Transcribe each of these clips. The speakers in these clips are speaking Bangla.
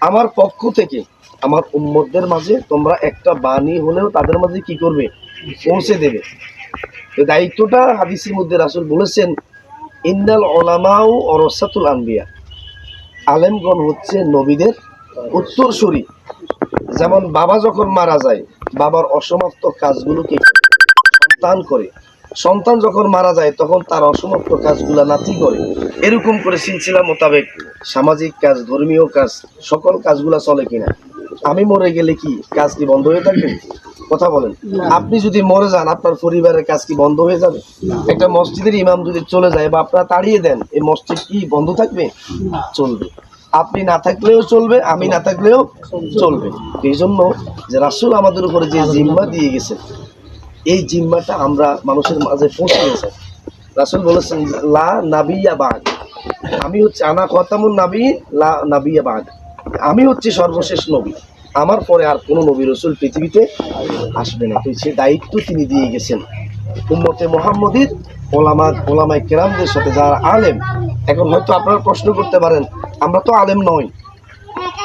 আমার পক্ষ থেকে আমার উম্মতদের মাঝে তোমরা একটা বাণী হলেও তাদের মাঝে কি করবে, পৌঁছে দেবে। তো দায়িত্বটা হাদিসের মধ্যে রাসূল বলেছেন, ইন্নাল উলামাউ ওয়ারাসাতুল আম্বিয়া, আলেমগণ হচ্ছে নবীদের উত্তরসূরি। যেমন বাবা যখন মারা যায়, বাবার অসমাপ্ত কাজগুলোকে সন্তান করে, সন্তান যখন মারা যায় তখন তার অসমাপ্ত কাজগুলা নাতি করে। এরকম করে সিলসিলা মোতাবেক সামাজিক কাজ, ধর্মীয় কাজ, সকল কাজগুলা চলে কিনা। আমি মরে গেলে কি কাজ কি বন্ধ হয়ে থাকবে? কথা বলেন। আপনি যদি মরে যান, আপনার পরিবারের কাজ কি বন্ধ হয়ে যাবে? একটা মসজিদের ইমাম যদি চলে যায় বা আপনারা তাড়িয়ে দেন, এই মসজিদ কি বন্ধ থাকবে? চলবে। আপনি না থাকলেও চলবে, আমি না থাকলেও চলবে। এই জন্য যে রাসূল আমাদের উপরে যে জিম্মা দিয়ে গেছে, এই জিম্মাটা আমরা মানুষের মাঝে পৌঁছে গেছে। রাসূল বলেছেন, লা নাবিয়্যা বা'দ, আমি হচ্ছে আনা খাতামুন নাবী, লা নাবিয়্যা বা'দ, আমি হচ্ছে সর্বশেষ নবী, আমার পরে আর কোনো নবী রাসূল পৃথিবীতে আসবে না। তো সেই দায়িত্ব তিনি দিয়ে গেছেন উম্মতে মুহাম্মদীর ওলামায়ে কেরামদের সাথে, যারা আলেম। এখন হয়তো আপনারা প্রশ্ন করতে পারেন, আমরা তো আলেম নই।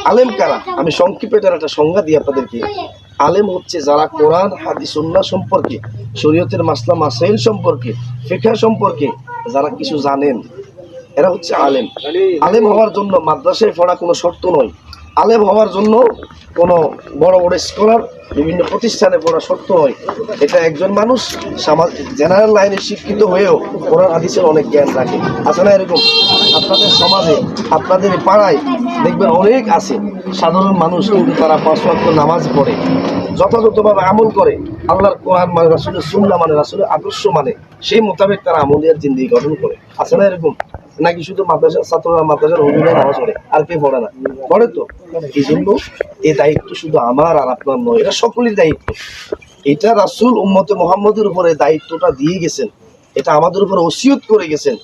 আলেম কারা? আমি সংক্ষেপে এটার একটা সংজ্ঞা দিই আপনাদেরকে। আলেম হচ্ছে যারা কোরআন, হাদিস, সুন্নাহ সম্পর্কে, শরীয়তের মাসলা মাসাইল সম্পর্কে, ফিকহ সম্পর্কে যারা কিছু জানেন, এরা হচ্ছে আলেম। আলেম হওয়ার জন্য মাদ্রাসায় পড়া কোনো শর্ত নয়। আলেম হওয়ার জন্য কোনো বড় বড় স্কলার, বিভিন্ন প্রতিষ্ঠানে পড়া শর্ত নয়। এটা একজন মানুষ জেনারেল লাইনে শিক্ষিত হয়েও কোরআন হাদিসের অনেক জ্ঞান রাখে। আছে না এরকম? আপনাদের সমাজে, আপনাদের পাড়ায় দেখবেন অনেক আছে সাধারণ মানুষ, কিন্তু তারা 5 ওয়াক্ত নামাজ পড়ে, যথাযথভাবে আমল করে, আল্লাহর কোরআন মানে, রাসূলের সুন্নাহ মানে, রাসূলের আদর্শ মানে, সেই মোতাবেক তারা আমলিয়ার জিন্দেগি গঠন করে। আছে না এরকম? নাকি শুধু মাদ্রাসার ছাত্ররা, মাদ্রাসার হুজুরা নামাজ পড়ে, আর কে পড়ে না? পড়ে তো। এই জন্য এই দায়িত্ব শুধু আমার আর আপনার নয়, এটা সকলের দায়িত্ব। এটা রাসূল উম্মতে মুহাম্মদের উপরে দায়িত্বটা দিয়ে গেছেন, এটা আমাদের উপরে ওসিয়ত করে গেছেন।